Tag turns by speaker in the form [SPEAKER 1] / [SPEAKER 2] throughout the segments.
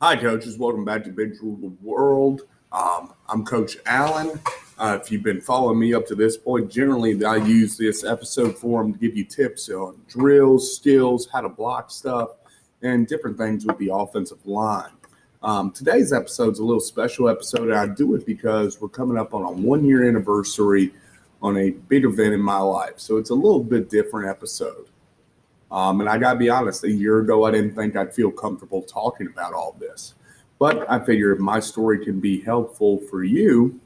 [SPEAKER 1] Hi, coaches. Welcome back to Big Rule World. I'm Coach Allen. If you've been following me up to this point, generally I use this episode forum to give you tips on drills, skills, how to block stuff, and different things with the offensive line. Today's episode is a little special episode, and I do it because we're coming up on a 1-year anniversary on a big event in my life. So it's a little bit different episode. And I got to be honest, a year ago, I didn't think I'd feel comfortable talking about all this. But I figure if my story can be helpful for you,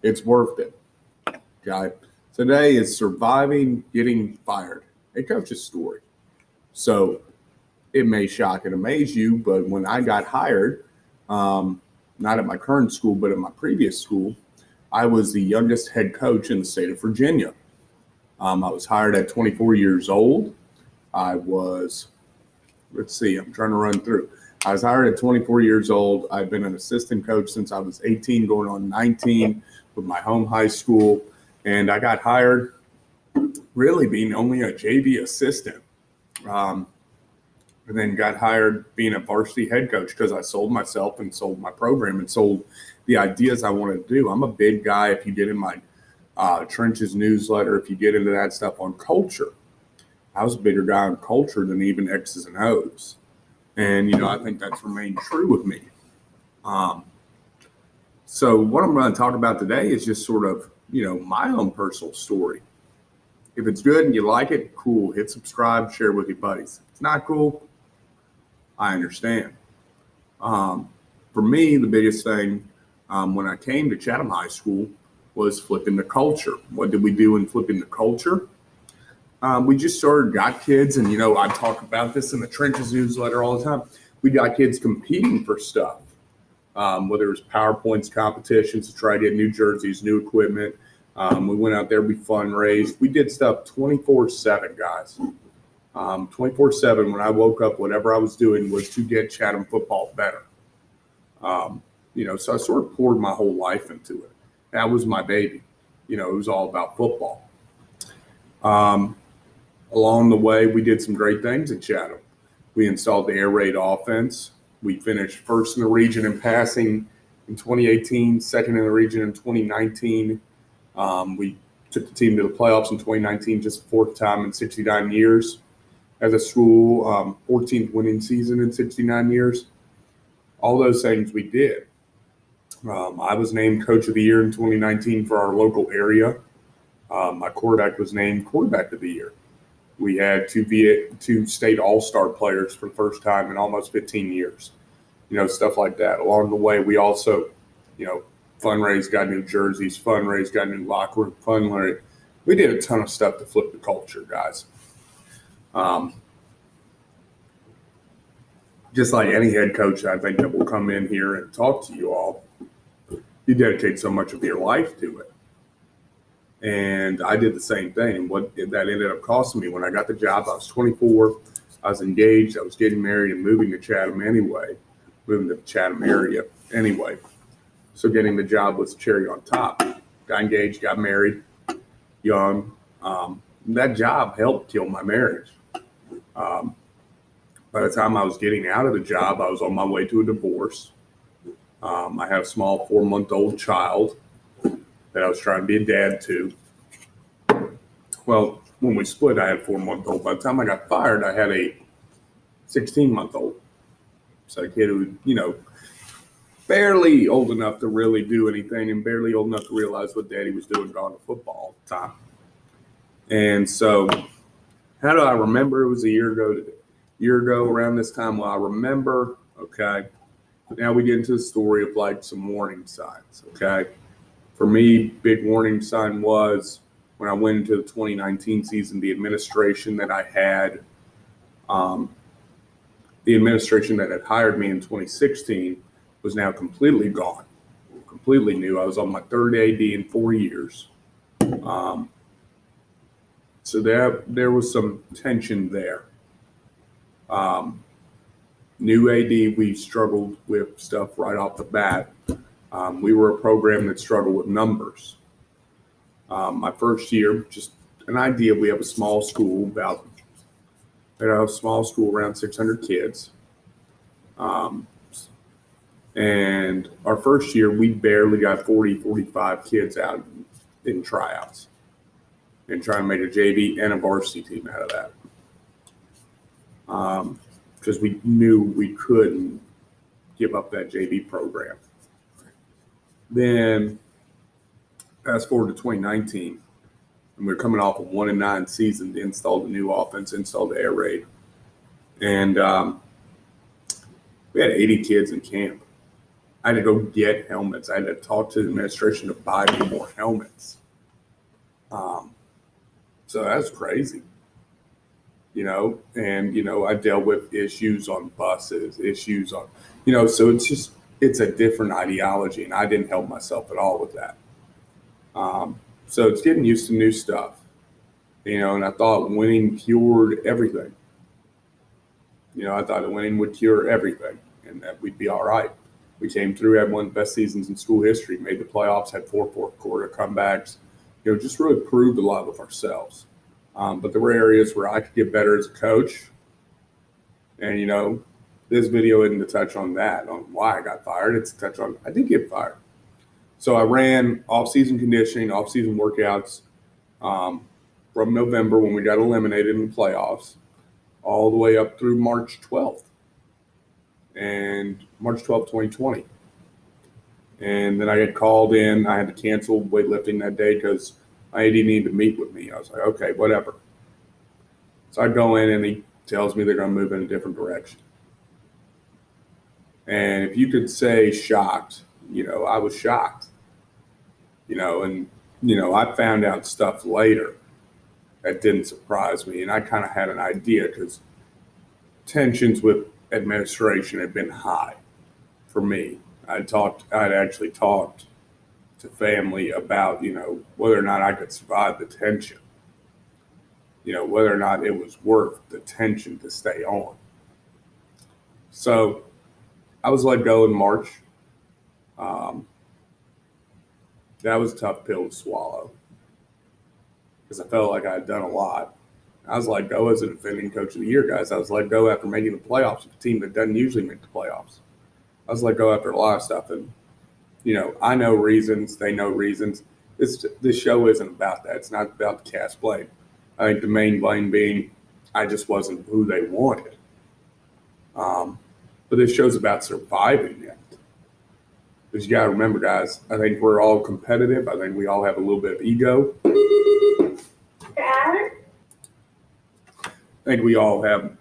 [SPEAKER 1] it's worth it. Okay. Today is surviving getting fired, a coach's story. So it may shock and amaze you, but when I got hired, not at my current school, but at my previous school, I was the youngest head coach in the state of Virginia. I was hired at 24 years old. I was hired at 24 years old. I've been an assistant coach since I was 18, going on 19 with my home high school. And I got hired really being only a JV assistant. And then got hired being a varsity head coach because I sold myself and sold my program and sold the ideas I wanted to do. I'm a big guy. If you get in my Trenches newsletter, if you get into that stuff on culture, I was a bigger guy on culture than even X's and O's. And, I think that's remained true with me. So what I'm going to talk about today is just sort of, my own personal story. If it's good and you like it, cool. Hit subscribe, share with your buddies. If it's not cool, I understand. For me, the biggest thing when I came to Chatham High School was flipping the culture. What did we do in flipping the culture? We just got kids, and, I talk about this in the Trenches newsletter all the time. We got kids competing for stuff, whether it was PowerPoints competitions to try to get new jerseys, new equipment. We went out there, we fundraised. We did stuff 24/7, guys. 24/7. When I woke up, whatever I was doing was to get Chatham football better. So I sort of poured my whole life into it. That was my baby. It was all about football. Along the way, we did some great things at Chatham. We installed the air raid offense. We finished first in the region in passing in 2018, second in the region in 2019. We took the team to the playoffs in 2019, just the fourth time in 69 years as a school, 14th winning season in 69 years. All those things we did. I was named Coach of the Year in 2019 for our local area. My quarterback was named Quarterback of the Year. We had two state all-star players for the first time in almost 15 years, stuff like that. Along the way, we also, fundraised, got new jerseys, fundraised, got new locker room, fundraised. We did a ton of stuff to flip the culture, guys. Just like any head coach, I think, that will come in here and talk to you all, you dedicate so much of your life to it. And I did the same thing. And what that ended up costing me when I got the job, I was 24. I was engaged. I was getting married and moving to the Chatham area anyway. So getting the job was the cherry on top. Got engaged, got married, young. That job helped kill my marriage. By the time I was getting out of the job, I was on my way to a divorce. I have a small 4-month-old child that I was trying to be a dad to. Well, when we split, I had a 4-month-old. By the time I got fired, I had a 16-month-old. So a kid who, barely old enough to really do anything and barely old enough to realize what daddy was doing going to football all the time. And so how do I remember? It was a year ago around this time. Well, I remember, okay, now we get into the story of like some warning signs, okay? For me, big warning sign was when I went into the 2019 season, the administration that I had, the administration that had hired me in 2016 was now completely gone, completely new. I was on my third AD in 4 years. So there was some tension there. New AD, we struggled with stuff right off the bat. We were a program that struggled with numbers. My first year, just an idea, we have a small school, around 600 kids. And our first year, we barely got 40, 45 kids out in tryouts and trying to make a JV and a varsity team out of that. Because we knew we couldn't give up that JV program. Then fast forward to 2019, and we were coming off a 1-9 season to install the new offense, install the air raid. And we had 80 kids in camp. I had to go get helmets. I had to talk to the administration to buy me more helmets. So that's crazy, and, I dealt with issues on buses, issues on, so it's a different ideology, and I didn't help myself at all with that. So it's getting used to new stuff, and I thought winning cured everything. I thought that winning would cure everything and that we'd be all right. We came through, had one of the best seasons in school history, made the playoffs, had 4 fourth quarter comebacks, just really proved a lot of ourselves. But there were areas where I could get better as a coach. And, this video isn't to touch on that, on why I got fired. It's to touch on I did get fired. So I ran off-season conditioning, off-season workouts from November when we got eliminated in the playoffs all the way up through March 12th. And March 12th, 2020. And then I got called in. I had to cancel weightlifting that day because my AD needed to meet with me. I was like, okay, whatever. So I go in and he tells me they're going to move in a different direction. And if you could say shocked, I was shocked. And I found out stuff later that didn't surprise me. And I kind of had an idea because tensions with administration had been high for me. I'd actually talked to family about, whether or not I could survive the tension, whether or not it was worth the tension to stay on. So I was let go in March. That was a tough pill to swallow because I felt like I had done a lot. I was let go as a defending coach of the year, guys. I was let go after making the playoffs with a team that doesn't usually make the playoffs. I was let go after a lot of stuff. And, I know reasons. They know reasons. This show isn't about that. It's not about the cast blame. I think the main blame being I just wasn't who they wanted. But this show's about surviving it. Because you got to remember, guys, I think we're all competitive. I think we all have a little bit of ego. I think we all have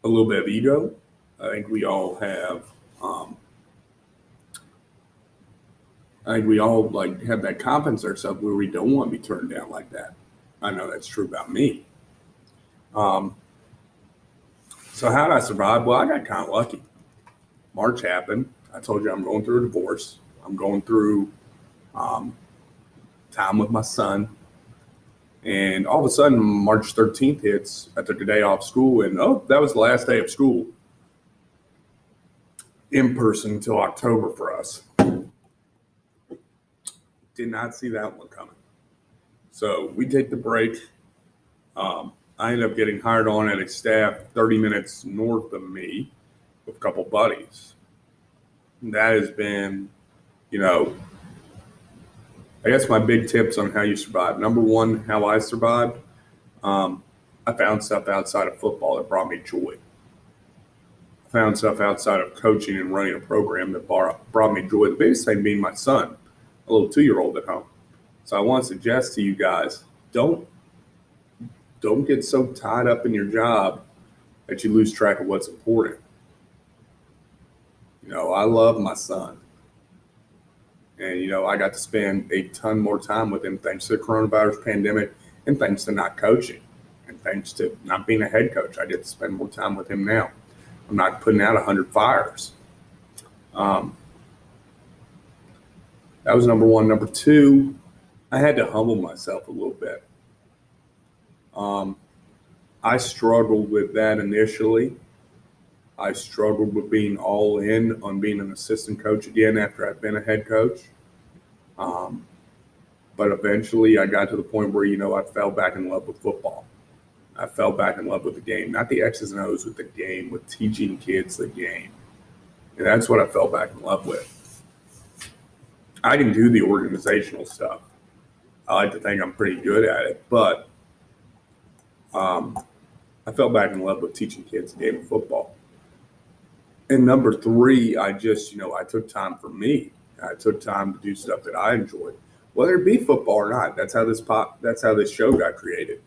[SPEAKER 1] a little bit of ego. I think we all have, have that confidence in ourselves where we don't want to be turned down like that. I know that's true about me. So how did I survive? Well, I got kind of lucky. March happened. I told you I'm going through a divorce. I'm going through time with my son. And all of a sudden, March 13th hits. I took a day off school, and that was the last day of school in person until October for us. Did not see that one coming. So we take the break. I ended up getting hired on at a staff 30 minutes north of me with a couple buddies. And that has been, I guess my big tips on how you survive. Number one, how I survived. I found stuff outside of football that brought me joy. I found stuff outside of coaching and running a program that brought me joy. The biggest thing being my son, a little 2-year-old at home. So I want to suggest to you guys, don't get so tied up in your job that you lose track of what's important. I love my son. And, I got to spend a ton more time with him thanks to the coronavirus pandemic and thanks to not coaching and thanks to not being a head coach. I get to spend more time with him now. I'm not putting out 100 fires. That was number one. Number two, I had to humble myself a little bit. I struggled with that initially. I struggled with being all in on being an assistant coach again after I'd been a head coach. But eventually I got to the point where, I fell back in love with football. I fell back in love with the game, not the X's and O's, with the game, with teaching kids the game. And that's what I fell back in love with. I can do the organizational stuff. I like to think I'm pretty good at it, but I fell back in love with teaching kids the game of football. And number three, I took time for me. I took time to do stuff that I enjoyed, whether it be football or not. That's how this show got created.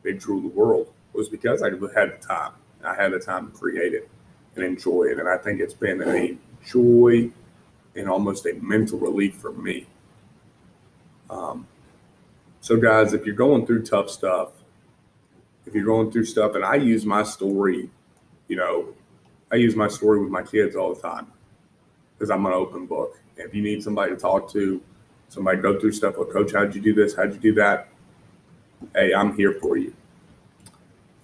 [SPEAKER 1] Big Drew the World was because I had the time. I had the time to create it and enjoy it. And I think it's been a joy and almost a mental relief for me. So guys, if you're going through tough stuff, and I use my story, I use my story with my kids all the time because I'm an open book. If you need somebody to talk to, somebody go through stuff, well, Coach, how'd you do this? How'd you do that? Hey, I'm here for you.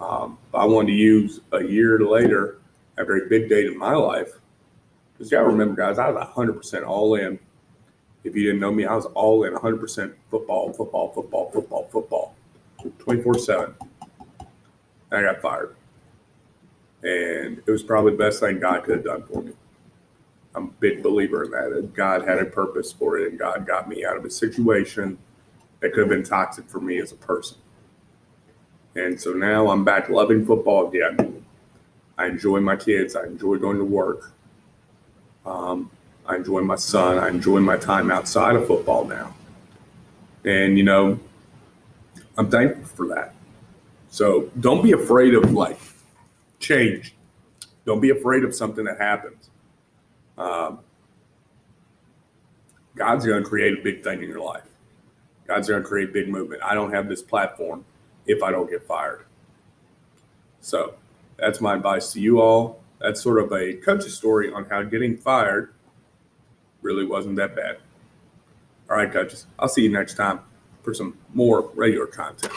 [SPEAKER 1] I wanted to use a year later, after a big day in my life, because you got to remember, guys, I was 100% all in. If you didn't know me, I was all in, 100% football, 24/7. And I got fired. And it was probably the best thing God could have done for me. I'm a big believer in that. God had a purpose for it, and God got me out of a situation that could have been toxic for me as a person. And so now I'm back loving football again. I enjoy my kids. I enjoy going to work. I enjoy my son. I enjoy my time outside of football now. And, I'm thankful for that. So don't be afraid of change. Don't be afraid of something that happens. God's going to create a big thing in your life. God's going to create a big movement. I don't have this platform if I don't get fired. So that's my advice to you all. That's sort of a coach's story on how getting fired really wasn't that bad. All right, coaches. I'll see you next time for some more regular content.